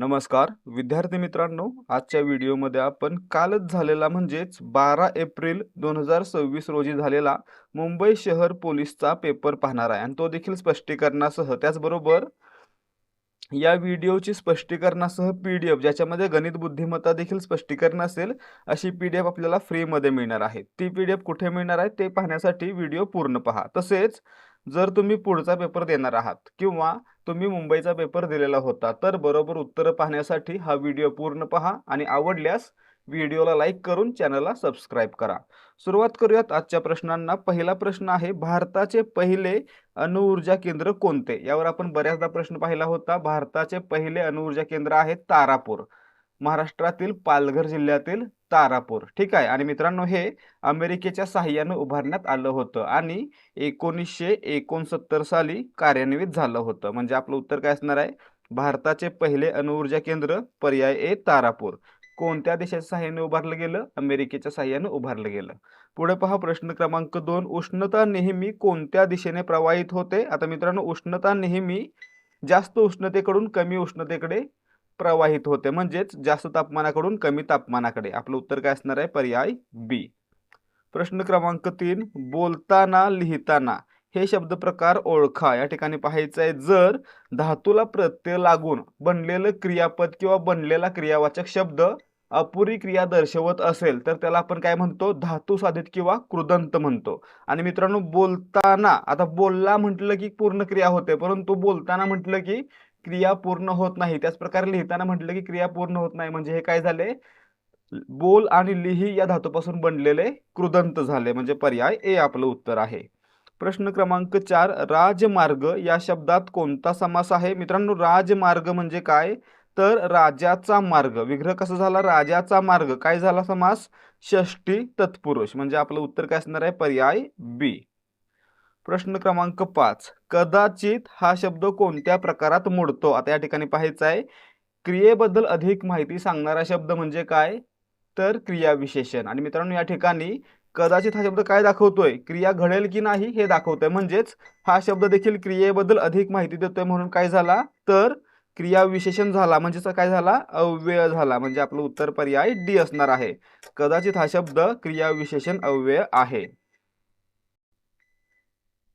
नमस्कार विद्यार्थी मित्रांनो, आजच्या व्हिडिओमध्ये आपण कालच झालेला म्हणजेच 12 एप्रिल 2026 रोजी झालेला मुंबई शहर पोलीसचा पेपर पाहणार आहे आणि तो देखील स्पष्टीकरणासह त्याचबरोबर या व्हिडिओची स्पष्टीकरणासह पीडीएफ ज्याच्यामध्ये गणित बुद्धिमत्ता देखील स्पष्टीकरण असेल अशी पीडीएफ आपल्याला फ्री मध्ये मिळणार आहे। ती पीडीएफ कुठे मिळणार आहे ते पाहण्यासाठी व्हिडिओ पूर्ण पहा। तसेच जर तुम्ही पुढचा पेपर देणार आहात किंवा तुम्ही मुंबईचा पेपर दिलेला होता तर बरोबर उत्तर पाहण्यासाठी हा व्हिडिओ पूर्ण पहा आणि आवडल्यास व्हिडिओला लाईक करून चॅनलला सबस्क्राइब करा। सुरुवात करूयात आजच्या प्रश्नांना। पहिला प्रश्न आहे, भारताचे पहिले अणुऊर्जा केंद्र कोणते? यावर आपण बऱ्याचदा प्रश्न पाहिला होता। भारताचे पहिले अणुऊर्जा केंद्र आहे तारापूर, महाराष्ट्रातील पालघर जिल्ह्यातील तारापूर। ठीक आहे। आणि मित्रांनो हे अमेरिकेच्या सहाय्याने उभारण्यात आलं होतं आणि 1969 साली कार्यान्वित झालं होतं। म्हणजे आपलं उत्तर काय असणार आहे? भारताचे पहिले अणुऊर्जा केंद्र पर्याय ए तारापूर। कोणत्या देशाच्या सहाय्याने उभारलं गेलं? अमेरिकेच्या सहाय्याने उभारलं गेलं। पुढे पहा प्रश्न क्रमांक 2, उष्णता नेहमी कोणत्या दिशेने प्रवाहित होते? आता मित्रांनो उष्णता नेहमी जास्त उष्णतेकडून कमी उष्णतेकडे प्रवाहित होते, म्हणजेच जास्त तापमानाकडून कमी तापमानाकडे। आपलं उत्तर काय असणार आहे? पर्याय बी। प्रश्न क्रमांक 3, बोलताना लिहिताना हे शब्द प्रकार ओळखा। या ठिकाणी पाहायचं आहे, जर धातूला प्रत्यय लागून बनलेलं क्रियापद किंवा बनलेला क्रियावाचक शब्द अपुरी क्रिया दर्शवत असेल तर त्याला आपण काय म्हणतो? धातू साधित किंवा कृदंत म्हणतो। आणि मित्रांनो बोलताना, आता बोलला म्हटलं की पूर्ण क्रिया होते, परंतु बोलताना म्हटलं की क्रिया पूर्ण होत नाही। त्याच प्रकारे लिहिताना म्हटलं की क्रिया पूर्ण होत नाही। म्हणजे हे काय झाले? बोल आणि लिही या धातूपासून बनलेले कृदंत झाले। म्हणजे पर्याय ए आपलं उत्तर आहे। प्रश्न क्रमांक 4, राजमार्ग या शब्दात कोणता समास आहे? मित्रांनो राजमार्ग म्हणजे काय? तर राजाचा मार्ग। विग्रह कसा झाला? राजाचा मार्ग। काय झाला समास? षष्ठी तत्पुरुष। म्हणजे आपलं उत्तर काय असणार आहे? पर्याय बी। प्रश्न क्रमांक 5, कदाचित हा शब्द कोणत्या प्रकारात मोडतो? आता या ठिकाणी पाहायचं आहे, क्रियेबद्दल अधिक माहिती सांगणारा शब्द म्हणजे काय? तर क्रियाविशेषण। आणि मित्रांनो या ठिकाणी कदाचित हा शब्द काय दाखवतोय? क्रिया घडेल की नाही हे दाखवतोय। म्हणजेच हा शब्द देखील क्रियेबद्दल अधिक माहिती देतोय, म्हणून काय झाला? तर क्रियाविशेषण झाला। म्हणजेच काय झाला? अव्यय झाला। म्हणजे आपलं उत्तर पर्याय डी असणार आहे। कदाचित हा शब्द क्रियाविशेषण अव्यय आहे।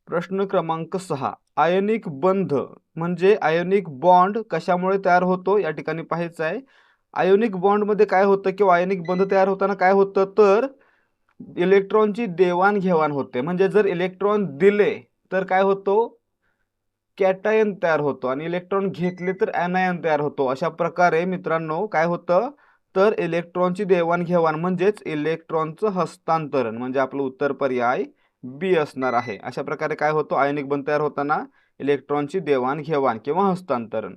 प्रश्न क्रमांक 6, आयनिक बंध म्हणजे आयनिक बॉन्ड कशामुळे तयार होतो? या ठिकाणी पाहायचं आहे, आयोनिक बॉन्ड मध्ये काय होतं किंवा आयनिक बंध तयार होताना काय होतं? तर इलेक्ट्रॉनची देवाणघेवाण होते। म्हणजे जर इलेक्ट्रॉन दिले तर काय होतो? कॅटायन तयार होतो आणि इलेक्ट्रॉन घेतले तर ऍनायन तयार होतो। अशा प्रकारे मित्रांनो काय होतं? तर इलेक्ट्रॉनची देवाणघेवाण म्हणजेच इलेक्ट्रॉनचं हस्तांतरण। म्हणजे आपलं उत्तर पर्याय बी असणार आहे। अशा प्रकारे काय होतो? आयनिक बंध तयार होताना इलेक्ट्रॉनची देवाणघेवाण किंवा हस्तांतरण।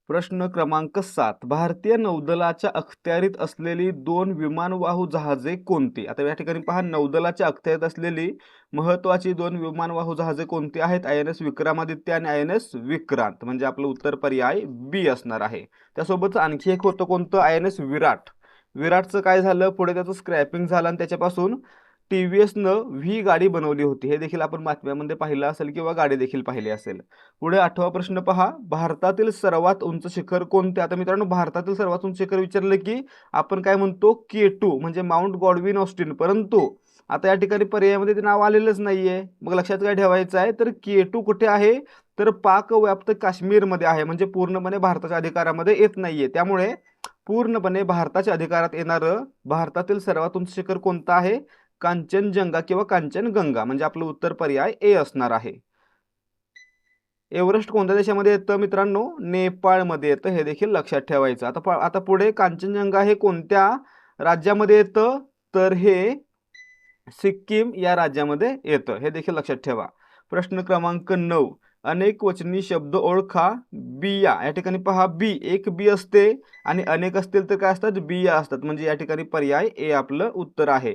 प्रश्न क्रमांक 7, भारतीय नौदलाच्या अखत्यारीत असलेली 2 विमानवाहू जहाजे कोणती? आता या ठिकाणी पहा, नौदलाच्या अखत्यारीत असलेली महत्त्वाची 2 विमानवाहू जहाजे कोणती आहेत? INS विक्रमादित्य आणि INS विक्रांत। म्हणजे आपलं उत्तर पर्याय बी असणार आहे। त्यासोबत आणखी एक होतं कोणतं? INS विराट। विराटचं काय झालं? पुढे त्याचं स्क्रॅपिंग झालं आणि त्याच्यापासून TVS न व्ही गाडी बनवली होती। हे देखील आपण बातम्यामध्ये पाहिलं असेल किंवा गाडी देखील पाहिली असेल। पुढे 8वा प्रश्न पहा, भारतातील सर्वात उंच शिखर कोणते? आता मित्रांनो भारतातील सर्वात उंच शिखर विचारलं की आपण काय म्हणतो? K2 म्हणजे माउंट गॉडविन ऑस्टिन। परंतु आता या ठिकाणी पर्यायामध्ये ते नाव आलेलंच नाहीये। मग लक्षात काय ठेवायचं आहे? तर K2 कुठे आहे? तर पाक व्याप्त काश्मीरमध्ये आहे। म्हणजे पूर्णपणे भारताच्या अधिकारामध्ये येत नाहीये। त्यामुळे पूर्णपणे भारताच्या अधिकारात येणारं भारतातील सर्वात उंच शिखर कोणतं आहे? कांचनजंगा किंवा कांचनगंगा। म्हणजे आपलं उत्तर पर्याय ए असणार आहे। एव्हरेस्ट कोणत्या देशामध्ये येतं? मित्रांनो नेपाळमध्ये येतं। हे देखील लक्षात ठेवायचं। आता पुढे कांचनजंगा हे कोणत्या राज्यामध्ये येतं? तर हे सिक्कीम या राज्यामध्ये येतं। हे देखील लक्षात ठेवा। प्रश्न क्रमांक 9, अनेक वचनी शब्द ओळखा। बिया, या ठिकाणी पहा बी, एक बी असते आणि अनेक असतील तर काय असतात? बिया असतात। म्हणजे या ठिकाणी पर्याय ए आपलं उत्तर आहे।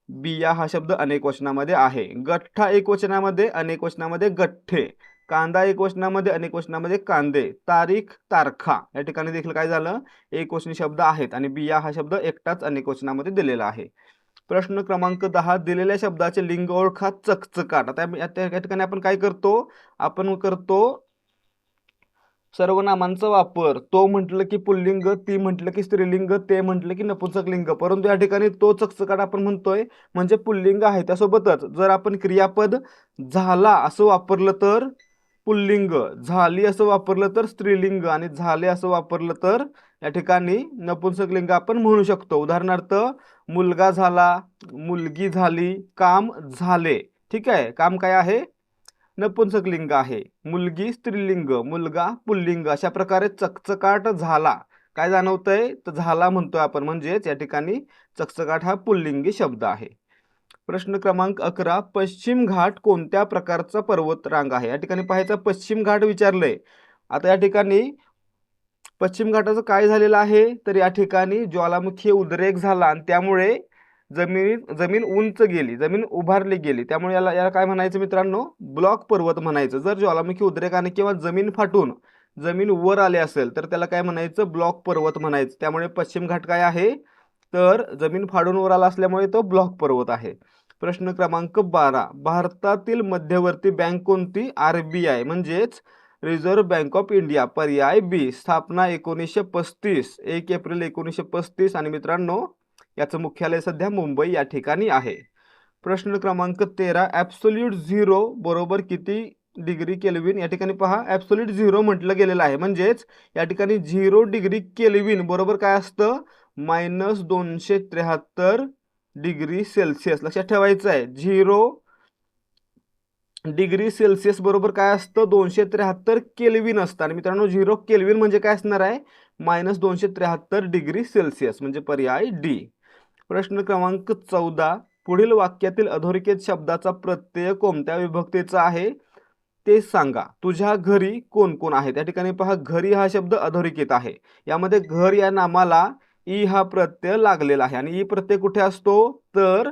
बिया हा शब्द अनेक वचनामध्ये आहे। गठ्ठा एक वचनामध्ये, अनेक वचनामध्ये गठ्ठे। कांदा एक वचनामध्ये, अनेक वचनामध्ये कांदे। तारीख, तारखा या ठिकाणी देखील काय झालं? एक वचनी शब्द आहेत आणि बिया हा शब्द एकटाच अनेक वचनामध्ये दिलेला आहे। प्रश्न क्रमांक 10, दिलेल्या शब्दाचे लिंग ओळखा। चकचकाट। आता या ठिकाणी आपण काय करतो? आपण करतो सर्वनामांचा वापर तो म्हटलं की पुल्लिंग, ती म्हटलं की स्त्रीलिंग, ते म्हटलं की नपुंसकलिंग, परंतु या ठिकाणी तो चकचकाट आपण म्हणतोय म्हणजे पुल्लिंग आहे. त्यासोबतच जर आपण क्रियापद झाला असं वापरलं तर पुल्लिंग, झाली असं वापरलं तर स्त्रीलिंग आणि झाले असं वापरलं तर या ठिकाणी नपुंसकलिंग आपण म्हणू शकतो. उदाहरणार्थ मुलगा झाला, मुलगी झाली, काम झाले. ठीक आहे, काम काय आहे? नपुंसकलिंग आहे. मुलगी स्त्रीलिंग, मुलगा पुल्लिंग. अशा प्रकारे चकचकाट झाला काय जाणवतंय तर झाला म्हणतोय आपण, म्हणजेच या ठिकाणी चकचकाट हा पुल्लिंगी शब्द आहे. प्रश्न क्रमांक 11, पश्चिम घाट कोणत्या प्रकारचा पर्वतरांग आहे? या ठिकाणी पाहायचा पश्चिम घाट विचारलंय. आता या ठिकाणी पश्चिम घाटाचं काय झालेलं आहे तर या ठिकाणी ज्वालामुखी उद्रेक झाला आणि त्यामुळे जमीन उंच गेली, जमीन उभारली गेली. त्यामुळे याला याला काय म्हणायचं मित्रांनो? ब्लॉक पर्वत म्हणायचं. जर ज्वालामुखी उद्रेकाने किंवा जमीन फाटून जमीन वर आली असेल तर त्याला काय म्हणायचं? ब्लॉक पर्वत म्हणायचं. त्यामुळे पश्चिम घाट काय आहे तर जमीन फाडून वर आला असल्यामुळे तो ब्लॉक पर्वत आहे. प्रश्न क्रमांक 12, भारतातील मध्यवर्ती बँक कोणती? RBI म्हणजेच रिझर्व्ह बँक ऑफ इंडिया. पर्याय बी. स्थापना 1935, 1 एप्रिल 1935 आणि मित्रांनो याचं मुख्यालय सध्या मुंबई या ठिकाणी आहे. प्रश्न क्रमांक 13, ॲब्सोल्यूट झिरो बरोबर किती डिग्री केल्विन? या ठिकाणी पहा ॲब्सोल्यूट झिरो म्हटलं गेलेलं आहे, म्हणजेच या ठिकाणी 0 डिग्री केल्विन बरोबर काय असतं? -273 डिग्री सेल्सिअस. लक्षात ठेवायचं आहे 0 डिग्री सेल्सिअस बरोबर काय असतं? 273 केल्विन असतं. आणि मित्रांनो 0 केल्विन म्हणजे काय असणार आहे? -273 डिग्री सेल्सिअस, म्हणजे पर्याय डी. प्रश्न क्रमांक 14, पुढील वाक्यातील अधोरेखित शब्दाचा प्रत्यय कोणत्या विभक्तीचा आहे ते सांगा. तुझ्या घरी कोण कोण आहे? त्या ठिकाणी पहा घरी हा शब्द अधोरेखित आहे. यामध्ये घर या नामाला ई हा प्रत्यय लागलेला आहे आणि ई प्रत्यय कुठे असतो तर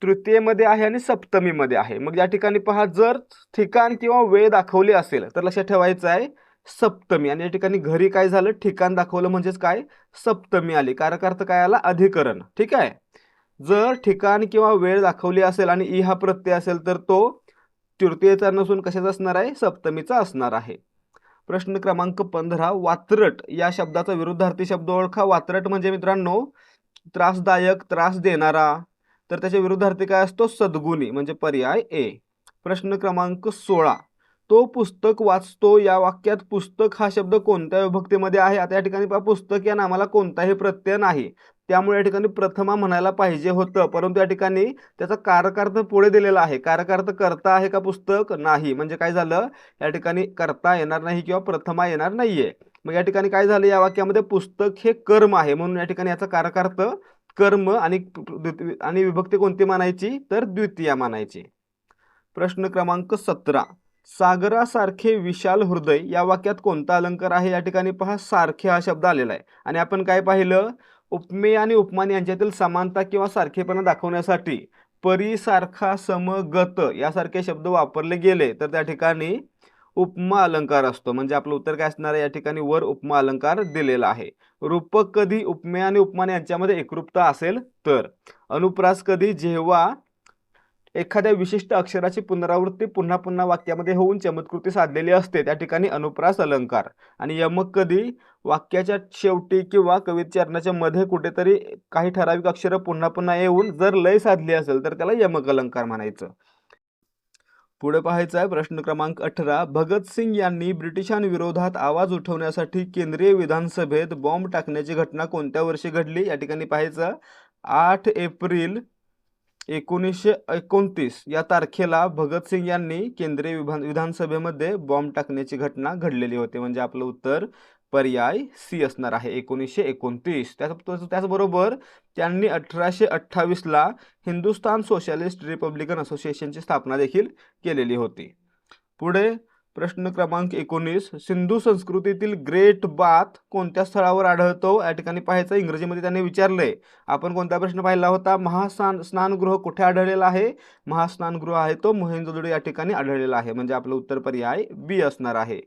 तृतीयेमध्ये आहे आणि सप्तमीमध्ये आहे. मग या ठिकाणी पहा जर ठिकाण किंवा वेळ दाखवली असेल तर लक्षात ठेवायचं आहे सप्तमी. आणि या ठिकाणी घरी काय झालं? ठिकाण दाखवलं म्हणजेच काय? सप्तमी आली. कारकार्थ काय आला? अधिकरण. ठीक आहे. जर ठिकाण किंवा वेळ दाखवली असेल आणि ई हा प्रत्यय असेल तर तो तृतीयेचा नसून कशाचा असणार आहे? सप्तमीचा असणार आहे. प्रश्न क्रमांक 15, वात्रट या शब्दाचा विरुद्धार्थी शब्द ओळखा. वात्रट म्हणजे मित्रांनो त्रासदायक, त्रास देणारा. तर त्याच्या विरुद्धार्थी काय असतो? सद्गुणी, म्हणजे पर्याय ए. प्रश्न क्रमांक 16, तो पुस्तक वाचतो या वाक्यात पुस्तक हा शब्द कोणत्या विभक्तीमध्ये आहे? आता या ठिकाणी पहा पुस्तक या नामाला कोणताही प्रत्यय नाही, त्यामुळे या ठिकाणी प्रथमा म्हणायला पाहिजे होतं, परंतु या ठिकाणी त्याचा कारकार्थ पुढे दिलेला आहे. कारकार्थ करता आहे का पुस्तक? नाही, म्हणजे काय झालं? या ठिकाणी करता येणार नाही किंवा प्रथमा येणार नाहीये. मग या ठिकाणी काय झालं? या वाक्यामध्ये पुस्तक हे कर्म आहे, म्हणून या ठिकाणी याचा कारकार्थ कर्म आणि विभक्ती कोणती मानायची तर द्वितीय मानायची. प्रश्न क्रमांक 17, सागरासारखे विशाल हृदय या वाक्यात कोणता अलंकार आहे? या ठिकाणी पहा सारखे हा शब्द आलेला आहे आणि आपण काय पाहिलं? उपमेय आणि उपमान यांच्यातील समानता किंवा सारखेपणा दाखवण्यासाठी परी, सारखा, सम, गत यासारखे शब्द वापरले गेले तर त्या ठिकाणी उपमा अलंकार असतो. म्हणजे आपलं उत्तर काय असणार आहे? या ठिकाणी वर उपमा अलंकार दिलेला आहे. रूपक कधी उपमेय आणि उपमान यांच्यामध्ये एकरूपता असेल तर. अनुप्रास कधी? जेव्हा एखाद्या विशिष्ट अक्षराची पुनरावृत्ती पुन्हा पुन्हा वाक्यामध्ये होऊन चमत्कृती साधलेली असते, त्या ठिकाणी अनुप्रास अलंकार. आणि यमक कधी? वाक्याच्या शेवटी किंवा कवितेच्या चरणाच्या मध्ये कुठेतरी काही ठराविक अक्षर पुन्हा पुन्हा येऊन जर लय साधली असेल तर त्याला यमक अलंकार म्हणायचं. पुढे पाहायचं आहे प्रश्न क्रमांक 18, भगतसिंग यांनी ब्रिटिशांविरोधात आवाज उठवण्यासाठी केंद्रीय विधानसभेत बॉम्ब टाकण्याची घटना कोणत्या वर्षी घडली? या ठिकाणी पाहायचं 8 एप्रिल 1929 या तारखेला भगतसिंग यांनी केंद्रीय विधानसभेमध्ये बॉम्ब टाकण्याची घटना घडलेली होती, म्हणजे आपलं उत्तर पर्याय सी असणार आहे 1929. त्याचबरोबर त्यांनी 1828 ला हिंदुस्थान सोशलिस्ट रिपब्लिकन असोसिएशनची स्थापना देखील केलेली होती. पुढे प्रश्न क्रमांक 19, सिंधू संस्कृतीतील ग्रेट बाथ कोणत्या स्थळावर आढळतो? या ठिकाणी पाहायचं इंग्रजीमध्ये त्यांनी विचारलंय. आपण कोणता प्रश्न पाहिला होता? स्नानगृह कुठे आढळलेला आहे? महास्नानगृह आहे तो मोहेंजोदडो या ठिकाणी आढळलेला आहे, म्हणजे आपलं उत्तर पर्याय बी असणार आहे.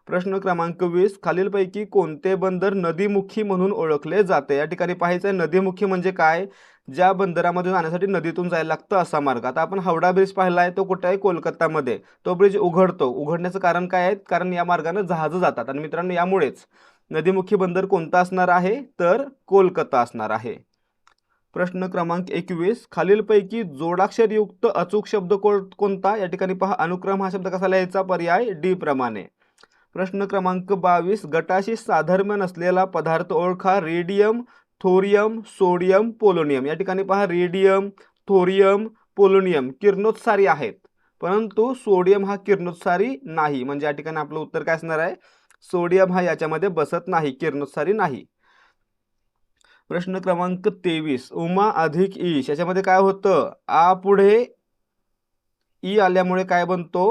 प्रश्न क्रमांक 20, खालीलपैकी कोणते बंदर नदीमुखी म्हणून ओळखले जाते? या ठिकाणी पाहायचं आहे नदीमुखी म्हणजे काय, ज्या बंदरामध्ये जाण्यासाठी नदीतून जायला लागतं असा मार्ग. आता आपण हावडा ब्रिज पाहिलाय, तो कुठे आहे? कोलकातामध्ये. तो ब्रिज उघडण्याचं कारण काय आहे? कारण या मार्गाने जहाजं जातात आणि मित्रांनो यामुळेच नदीमुखी बंदर कोणता असणार आहे? तर कोलकाता असणार आहे. प्रश्न क्रमांक 21, खालीलपैकी जोडाक्षरयुक्त अचूक शब्द कोणता? या ठिकाणी पहा अनुक्रम हा शब्द कसा लिहायचा? पर्याय डी प्रमाणे. प्रश्न क्रमांक 22, गटाशी साधर्म्य नसलेला पदार्थ ओळखा. Radium, thorium, sodium, polonium. या ठिकाणी पहा रेडियम, थोरियम, पोलोनियम किरणोत्सारी आहेत, परंतु सोडियम हा किरणोत्सारी नाही. म्हणजे या ठिकाणी आपलं उत्तर काय असणार आहे? सोडियम हा याच्यामध्ये बसत नाही, किरणोत्सारी नाही. प्रश्न क्रमांक 23, उमा अधिक ईश याच्यामध्ये काय होतं? आ पुढे ई आल्यामुळे काय बनतो?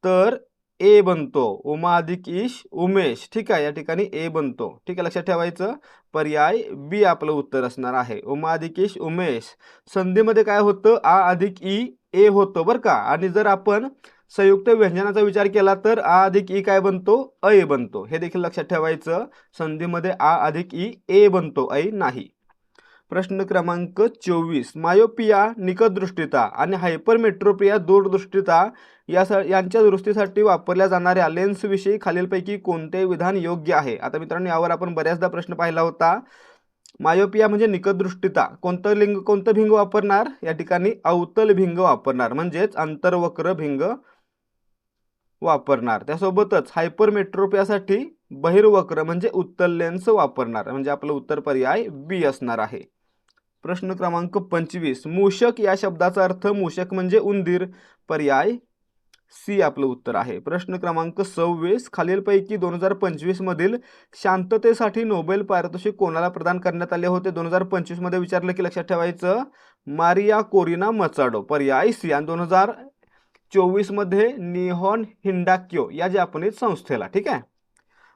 तर ए बनतो. उमा अधिक ईश उमेश. ठीक आहे, या ठिकाणी ए बनतो. ठीक आहे, लक्षात ठेवायचं. पर्याय बी आपलं उत्तर असणार आहे. उमा अधिक ईश उमेश. संधीमध्ये काय होतं? आ अधिक ई ए होतं बरं का. आणि जर आपण संयुक्त व्यंजनाचा विचार केला तर आ अधिक ई काय बनतो? ऐ बनतो. हे देखील लक्षात ठेवायचं. संधीमध्ये आ अधिक ई ए बनतो, ऐ नाही. प्रश्न क्रमांक 24, मायोपिया निकटदृष्टिता आणि हायपरमेट्रोपिया दूरदृष्टिता यांच्या दुरुस्तीसाठी वापरल्या जाणाऱ्या लेन्सविषयी खालीलपैकी कोणते विधान योग्य आहे? आता मित्रांनो यावर आपण बऱ्याचदा प्रश्न पाहिला होता. मायोपिया म्हणजे निकटदृष्टिता, कोणतं भिंग वापरणार? या ठिकाणी अवतल भिंग वापरणार, म्हणजेच अंतर्वक्र भिंग वापरणार. त्यासोबतच हायपरमेट्रोपियासाठी बहिर्वक्र म्हणजे उत्तल लेन्स वापरणार. म्हणजे आपलं उत्तर पर्याय बी असणार आहे. प्रश्न क्रमांक 25, मूषक या शब्दाचा अर्थ मूषक म्हणजे उंदीर. पर्याय सी आपलं उत्तर आहे. प्रश्न क्रमांक 26, खालीलपैकी 2025 मधील शांततेसाठी नोबेल पारितोषिक कोणाला प्रदान करण्यात आले होते? 2025 मध्ये विचारलं की लक्षात ठेवायचं मारिया कोरिना मचाडो. पर्याय सी. आणि 2024 मध्ये निहॉन हिंडाक्यो या जपानीज संस्थेला. ठीक आहे.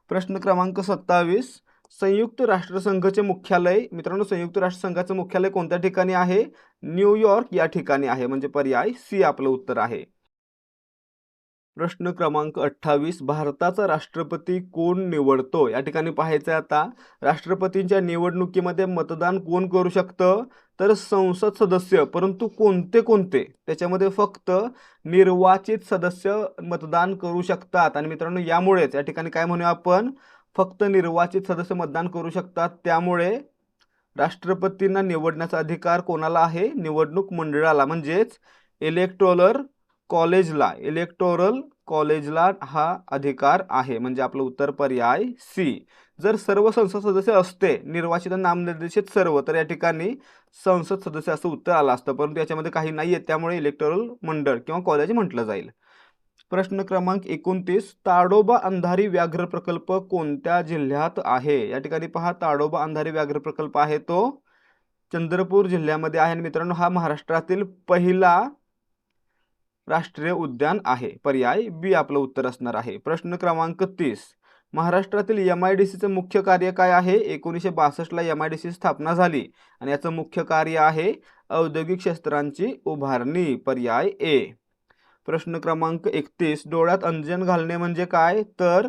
प्रश्न क्रमांक 27, संयुक्त राष्ट्रसंघाचे मुख्यालय, मित्रांनो संयुक्त राष्ट्रसंघाचं मुख्यालय कोणत्या ठिकाणी आहे? न्यूयॉर्क या ठिकाणी आहे. म्हणजे पर्याय सी आपलं उत्तर आहे. प्रश्न क्रमांक 28, भारताचा राष्ट्रपती कोण निवडतो? या ठिकाणी पाहायचं आता राष्ट्रपतींच्या निवडणुकीमध्ये मतदान कोण करू शकतं? तर संसद सदस्य. परंतु कोणते? त्याच्यामध्ये फक्त निर्वाचित सदस्य मतदान करू शकतात. आणि मित्रांनो यामुळेच या ठिकाणी काय म्हणूया आपण? फक्त निर्वाचित सदस्य मतदान करू शकतात. त्यामुळे राष्ट्रपतींना निवडण्याचा अधिकार कोणाला आहे? निवडणूक मंडळाला, म्हणजेच इलेक्टोरल कॉलेजला हा अधिकार आहे. म्हणजे आपलं उत्तर पर्याय सी. जर सर्व संसद सदस्य असते निर्वाचित नामनिर्देशित सर्व, तर या ठिकाणी संसद सदस्य असं उत्तर आलं असतं, परंतु याच्यामध्ये काही नाहीये, त्यामुळे इलेक्टोरल मंडळ किंवा कॉलेज म्हटलं जाईल. प्रश्न क्रमांक 29, ताडोबा अंधारी व्याघ्र प्रकल्प कोणत्या जिल्ह्यात आहे? या ठिकाणी पहा ताडोबा अंधारी व्याघ्र प्रकल्प आहे तो चंद्रपूर जिल्ह्यामध्ये आहे. आणि मित्रांनो हा महाराष्ट्रातील पहिला राष्ट्रीय उद्यान आहे. पर्याय बी आपलं उत्तर असणार आहे. प्रश्न क्रमांक 30, महाराष्ट्रातील MIDCचं मुख्य कार्य काय आहे? 1962 ला MIDC स्थापना झाली आणि याचं मुख्य कार्य आहे औद्योगिक क्षेत्रांची उभारणी. पर्याय ए. प्रश्न क्रमांक 31, डोळ्यात अंजन घालणे म्हणजे काय? तर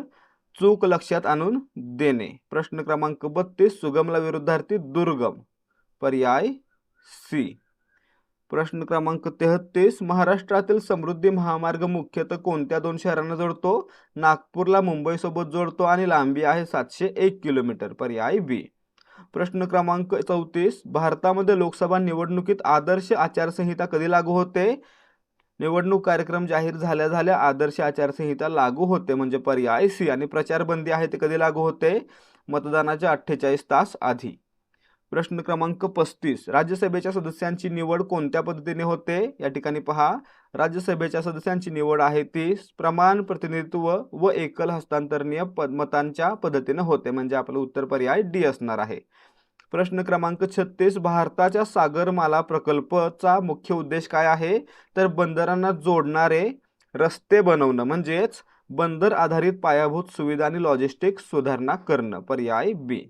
चूक लक्षात आणून देणे. प्रश्न क्रमांक 32, सुगमला विरुद्धार्थी दुर्गम. पर्याय सी. प्रश्न क्रमांक 33, महाराष्ट्रातील समृद्धी महामार्ग मुख्यतः कोणत्या दोन शहरांना जोडतो? नागपूरला मुंबईसोबत जोडतो आणि लांबी आहे 701 किलोमीटर. पर्याय बी. प्रश्न क्रमांक 34, भारतामध्ये लोकसभा निवडणुकीत आदर्श आचारसंहिता कधी लागू होते? निवडणूक कार्यक्रम जाहीर झाल्या आदर्श आचारसंहिता लागू होते. म्हणजे पर्याय सी. आणि प्रचारबंदी आहे ते कधी लागू होते? मतदानाच्या 48 तास आधी. प्रश्न क्रमांक 35, राज्यसभेच्या सदस्यांची निवड कोणत्या पद्धतीने होते? या ठिकाणी पहा राज्यसभेच्या सदस्यांची निवड आहे ती प्रमाण प्रतिनिधित्व व एकल हस्तांतरणीय मतांच्या पद्धतीने होते. म्हणजे आपलं उत्तर पर्याय डी असणार आहे. प्रश्न क्रमांक 36, भारताच्या सागरमाला प्रकल्पचा मुख्य उद्देश काय आहे? तर बंदरांना जोडणारे रस्ते बनवणं, म्हणजेच बंदर आधारित पायाभूत सुविधा आणि लॉजिस्टिक सुधारणा करणं. पर्याय बी.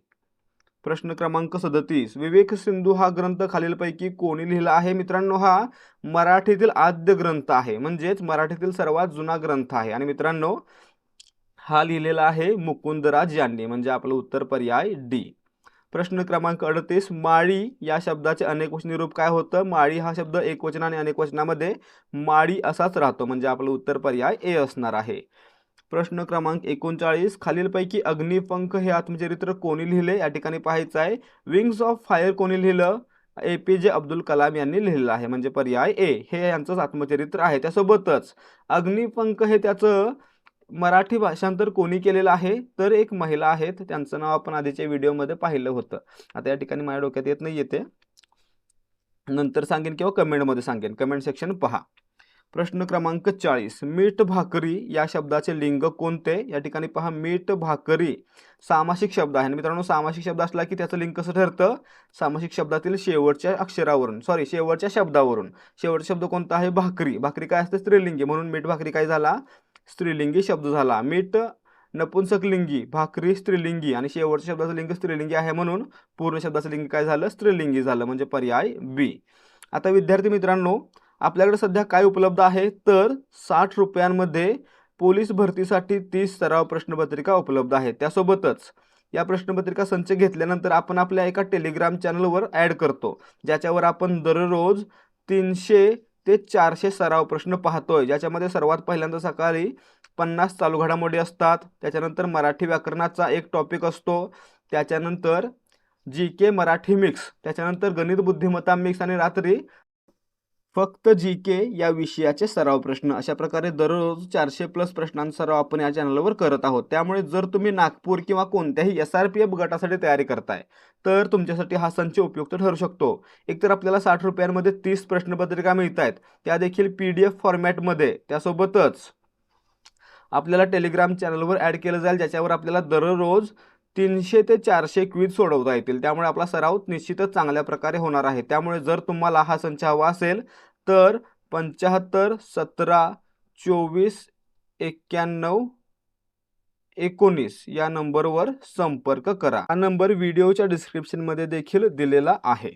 प्रश्न क्रमांक 37, विवेक सिंधू हा ग्रंथ खालीलपैकी कोणी लिहिला आहे? मित्रांनो हा मराठीतील आद्य ग्रंथ आहे, म्हणजेच मराठीतील सर्वात जुना ग्रंथ आहे. आणि मित्रांनो हा लिहिलेला आहे मुकुंदराज यांनी, म्हणजे आपलं उत्तर पर्याय डी. प्रश्न क्रमांक 38, माळी या शब्दाचे अनेकवचनी रूप काय होतं? माळी हा शब्द एकवचन आणि अनेकवचनामध्ये माळी असाच राहतो, म्हणजे आपलं उत्तर पर्याय ए असणार आहे. प्रश्न क्रमांक 39, खालीलपैकी अग्निपंख हे आत्मचरित्र कोणी लिहिले? या ठिकाणी पाहायचं आहे. विंग्स ऑफ फायर कोणी लिहिलं? APJ अब्दुल कलाम यांनी लिहिलेलं आहे, म्हणजे पर्याय ए हे यांचं आत्मचरित्र आहे. त्यासोबतच अग्निपंख हे त्याचं मराठी भाषांतर कोणी केलेलं आहे? तर एक महिला आहेत, त्यांचं नाव आपण आधीच्या व्हिडिओमध्ये पाहिलं होतं. आता या ठिकाणी माझ्या डोक्यात येत नाही, येते नंतर सांगेन किंवा कमेंटमध्ये सांगेन, कमेंट सेक्शन पहा. प्रश्न क्रमांक 40, मीठ भाकरी या शब्दाचे लिंग कोणते? या ठिकाणी पहा, मीठ भाकरी सामासिक शब्द आहे. मित्रांनो, सामासिक शब्द असला की त्याचं लिंग कसं ठरतं? सामासिक शब्दातील शेवटच्या अक्षरावरून, शेवटच्या शब्दावरून. शेवटचा शब्द कोणता आहे? भाकरी. भाकरी काय असते? स्त्रीलिंगी, म्हणून मीठ भाकरी काय झाला? स्त्रीलिंगी शब्द झाला. मीठ नपुंसकलिंगी, भाकरी स्त्रीलिंगी, आणि शेवटच्या शब्दाचं लिंग स्त्रीलिंगी आहे, म्हणून पूर्ण शब्दाचं लिंग काय झालं? स्त्रीलिंगी झालं, म्हणजे पर्याय बी. आता विद्यार्थी मित्रांनो, आपल्याकडे सध्या काय उपलब्ध आहे? तर 60 रुपयांमध्ये पोलीस भरतीसाठी 30 सराव प्रश्नपत्रिका उपलब्ध आहेत. त्यासोबतच या प्रश्नपत्रिका संच घेतल्यानंतर आपण आपल्या एका टेलिग्राम चॅनलवर ॲड करतो, ज्याच्यावर आपण दररोज 300 ते 400 सराव प्रश्न पाहतोय, ज्याच्यामध्ये सर्वात पहिल्यांदा सकाळी 50 चालू घडामोडी असतात, त्याच्यानंतर मराठी व्याकरणाचा एक टॉपिक असतो, त्याच्यानंतर GK मराठी मिक्स, त्याच्यानंतर गणित बुद्धिमत्ता मिक्स, आणि रात्री फक्त GK या विषयाचे सराव प्रश्न. अशा प्रकारे दररोज 400+ प्रश्नांचा सराव आपण या चॅनलवर करत आहोत. त्यामुळे जर तुम्ही नागपूर किंवा कोणत्याही SRPF गटासाठी तयारी करताय तर तुमच्यासाठी हा संच उपयुक्त ठरू शकतो. एकतर आपल्याला 60 रुपयांमध्ये 30 प्रश्नपत्रिका मिळत आहेत, त्या देखील PDF फॉर्मॅटमध्ये. त्यासोबतच आपल्याला टेलिग्राम चॅनलवर ॲड केलं जाईल, ज्याच्यावर आपल्याला दररोज 300 ते 400 क्विज सोडवता येतील. त्यामुळे आपला सराव निश्चितच चांगल्या प्रकारे होणार आहे. त्यामुळे जर तुम्हाला हा संच हवा असेल तर 75 17 24 91 19 या नंबरवर संपर्क करा. हा नंबर व्हिडिओच्या डिस्क्रिप्शनमध्ये देखील दिलेला आहे.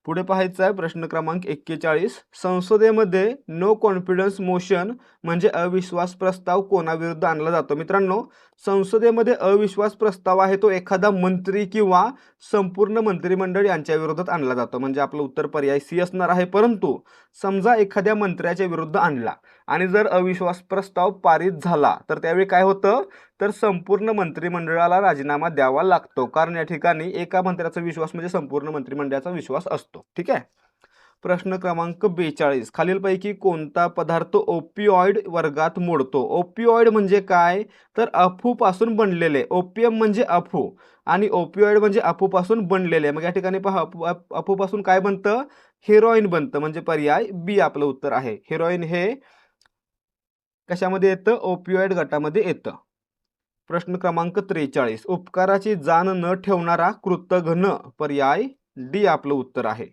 पुढे पाहायचं आहे प्रश्न क्रमांक 41, संसदेमध्ये नो कॉन्फिडन्स मोशन म्हणजे अविश्वास प्रस्ताव कोणाविरुद्ध आणला जातो? मित्रांनो, संसदेमध्ये अविश्वास प्रस्ताव आहे तो एखादा मंत्री किंवा संपूर्ण मंत्रिमंडळ यांच्या विरोधात आणला जातो, म्हणजे आपलं उत्तर पर्याय सी असणार आहे. परंतु समजा एखाद्या मंत्र्याच्या विरुद्ध आणला आणि जर अविश्वास प्रस्ताव पारित झाला तर त्यावेळी काय होतं? तर संपूर्ण मंत्रिमंडळाला राजीनामा द्यावा लागतो, कारण या ठिकाणी एका मंत्र्याचा विश्वास म्हणजे संपूर्ण मंत्रिमंडळाचा विश्वास असतो. ठीक आहे. प्रश्न क्रमांक 42, खालीलपैकी कोणता पदार्थ ओपिओइड वर्गात मोडतो? ओपिओइड म्हणजे काय? तर अफूपासून बनलेले. ओपियम म्हणजे अफू आणि ओपिओइड म्हणजे अफूपासून बनलेले. मग या ठिकाणी पहा, अफूपासून काय बनतं? हेरोईन बनतं, म्हणजे पर्याय बी आपलं उत्तर आहे. हेरोईन हे कशामध्ये येतं? ओपिओइड गटामध्ये येतं. प्रश्न क्रमांक 43, उपकाराची जाण न ठेवणारा कृतघ्न, पर्याय डी आपलं उत्तर आहे.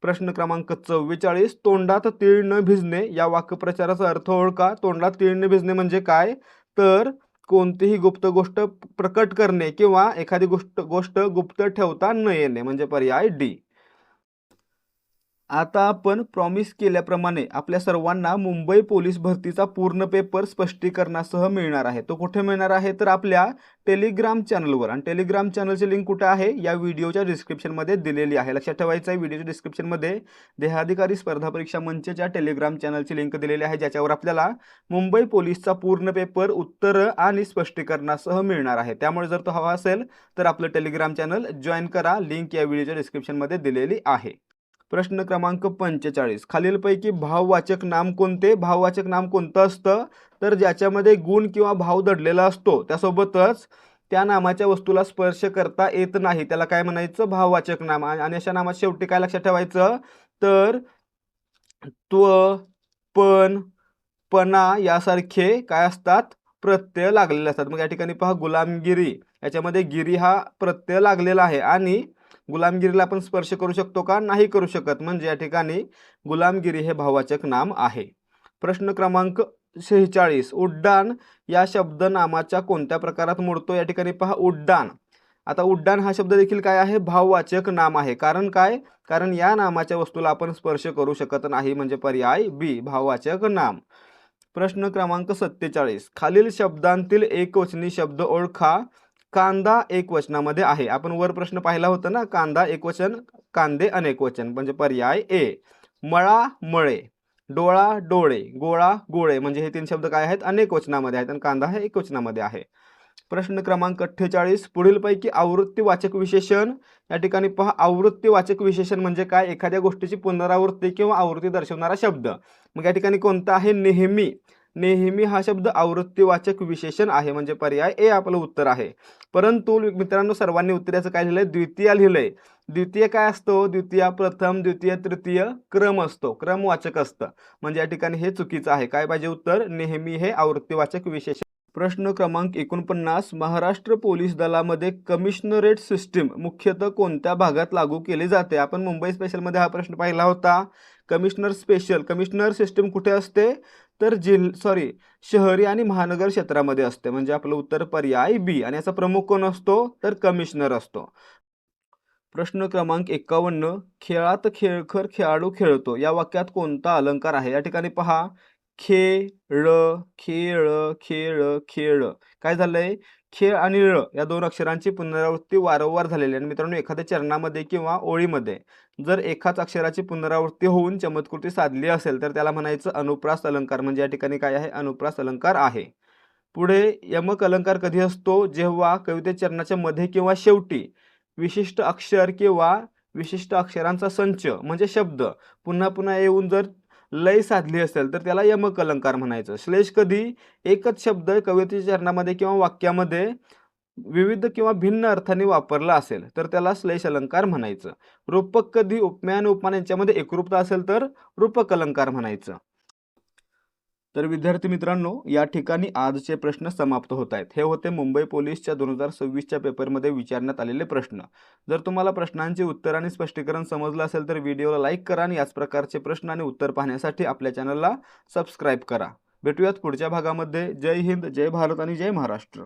प्रश्न क्रमांक 44, तोंडात तीळ न भिजणे या वाक्प्रचाराचा अर्थ ओळखा. तोंडात तीळ न भिजणे म्हणजे काय? तर कोणतीही गुप्त गोष्ट प्रकट करणे किंवा एखादी गोष्ट गुप्त ठेवता न येणे, म्हणजे पर्याय डी. आता आपण प्रॉमिस केल्याप्रमाणे आपल्या सर्वांना मुंबई पोलीस भरतीचा पूर्ण पेपर स्पष्टीकरणासह मिळणार आहे. तो कुठे मिळणार आहे? तर आपल्या टेलिग्राम चॅनलवर. आणि टेलिग्राम चॅनलची लिंक कुठे आहे? या व्हिडिओच्या डिस्क्रिप्शनमध्ये दिलेली आहे. लक्षात ठेवायचं आहे, व्हिडिओच्या डिस्क्रिप्शनमध्ये देहाधिकारी स्पर्धा परीक्षा मंचच्या टेलिग्राम चॅनलची लिंक दिलेली आहे, ज्याच्यावर आपल्याला मुंबई पोलीसचा पूर्ण पेपर उत्तरं आणि स्पष्टीकरणासह मिळणार आहे. त्यामुळे जर तो हवा असेल तर आपलं टेलिग्राम चॅनल जॉईन करा. लिंक या व्हिडिओच्या डिस्क्रिप्शनमध्ये दिलेली आहे. प्रश्न क्रमांक 45, खालीलपैकी भाववाचक नाम कोणते? भाववाचक नाम कोणतं असतं? तर ज्याच्यामध्ये गुण किंवा भाव दडलेला असतो, त्यासोबतच त्या नामाच्या वस्तूला स्पर्श करता येत नाही, त्याला काय म्हणायचं? भाववाचक नाम. आणि अशा नामात शेवटी काय लक्षात ठेवायचं? तर त्व, पण, पणा यासारखे काय असतात? प्रत्यय लागलेले असतात. मग या ठिकाणी पहा, गुलामगिरी, याच्यामध्ये गिरी हा प्रत्यय लागलेला आहे आणि गुलामगिरीला आपण स्पर्श करू शकतो का? नाही करू शकत, म्हणजे या ठिकाणी गुलामगिरी हे भाववाचक नाम आहे. प्रश्न क्रमांक 46, उड्डाण या शब्द नामाच्या कोणत्या प्रकारात मोडतो? या ठिकाणी पहा, उड्डाण. आता उड्डाण हा शब्द देखील काय आहे? भाववाचक नाम आहे. कारण काय? कारण या नामाच्या वस्तूला आपण स्पर्श करू शकत नाही, म्हणजे पर्याय बी भाववाचक नाम. प्रश्न क्रमांक 47, खालील शब्दांतील एकवचनी शब्द ओळखा. कांदा एकवचनामध्ये आहे. आपण वर प्रश्न पाहिला होता ना, कांदा एकवचन, कांदे अनेकवचन, म्हणजे पर्याय ए. मळा मळे, डोळा डोळे, गोळा गोळे, म्हणजे हे तीन शब्द काय आहेत, अनेकवचनामध्ये आहेत आणि कांदा हे एकवचनामध्ये आहे. प्रश्न क्रमांक 48, पुढीलपैकी आवृत्तीवाचक विशेषण. या ठिकाणी पहा, आवृत्तीवाचक विशेषण म्हणजे काय, एखाद्या गोष्टीची पुनरावृत्ती किंवा आवृत्ती दर्शवणारा शब्द. मग या ठिकाणी कोणता आहे, नेहमी. नेहमी हा शब्द आवृत्तीवाचक विशेषण आहे, म्हणजे पर्याय ए आपलं उत्तर आहे. परंतु मित्रांनो, सर्वांनी उत्तराचं काय लिहिलंय, द्वितीय लिहिलंय. द्वितीय काय असतो, द्वितीय प्रथम, द्वितीय तृतीय क्रम असतो, क्रमवाचक असतं, म्हणजे या ठिकाणी हे चुकीचं आहे. काय पाहिजे उत्तर, नेहमी हे आवृत्तीवाचक विशेषण. प्रश्न क्रमांक 49, महाराष्ट्र पोलीस दलामध्ये कमिशनरेट सिस्टीम मुख्यतः कोणत्या भागात लागू केली जाते. आपण मुंबई स्पेशलमध्ये हा प्रश्न पाहिला होता. कमिशनर सिस्टीम कुठे असते, तर शहरी आणि महानगर क्षेत्रामध्ये असते, म्हणजे आपलं उत्तर पर्याय बी. आणि याचा प्रमुख कोण असतो, तर कमिशनर असतो. प्रश्न क्रमांक 51, खेळात खेळकर खेळाडू खेळतो, या वाक्यात कोणता अलंकार आहे. या ठिकाणी पहा, खेळ खेळ खेळ खेळ, काय झालंय, खेळ आणि ळ या दोन अक्षरांची पुनरावृत्ती वारंवार झालेली आहे. आणि मित्रांनो, एखाद्या चरणामध्ये किंवा ओळीमध्ये जर एकाच अक्षराची पुनरावृत्ती होऊन चमत्कृती साधली असेल तर त्याला म्हणायचं अनुप्रास अलंकार, म्हणजे या ठिकाणी काय आहे, अनुप्रास अलंकार आहे. पुढे यमक अलंकार कधी असतो, जेव्हा कविते चरणाच्या मध्ये किंवा शेवटी विशिष्ट अक्षर किंवा विशिष्ट अक्षरांचा संच म्हणजे शब्द पुन्हा पुन्हा येऊन जर लय साधली असेल तर त्याला यमक अलंकार म्हणायचं. श्लेष कधी एकच शब्द कवितेच्या चरणामध्ये किंवा वाक्यामध्ये विविध किंवा भिन्न अर्थाने वापरला असेल तर त्याला श्लेष अलंकार म्हणायचं. रूपक कधी उपमेय आणि उपमान यांच्यामध्ये एकरूपता असेल तर रूपक अलंकार म्हणायचं. तर विद्यार्थी मित्रांनो, या ठिकाणी आजचे प्रश्न समाप्त होत आहेत. हे होते मुंबई पोलीसच्या 2026च्या पेपरमध्ये विचारण्यात आलेले प्रश्न. जर तुम्हाला प्रश्नांची उत्तर आणि स्पष्टीकरण समजलं असेल तर व्हिडिओला लाईक करा आणि याच प्रकारचे प्रश्न आणि उत्तर पाहण्यासाठी आपल्या चॅनलला सबस्क्राईब करा. भेटूयात पुढच्या भागामध्ये. जय हिंद, जय भारत आणि जय महाराष्ट्र.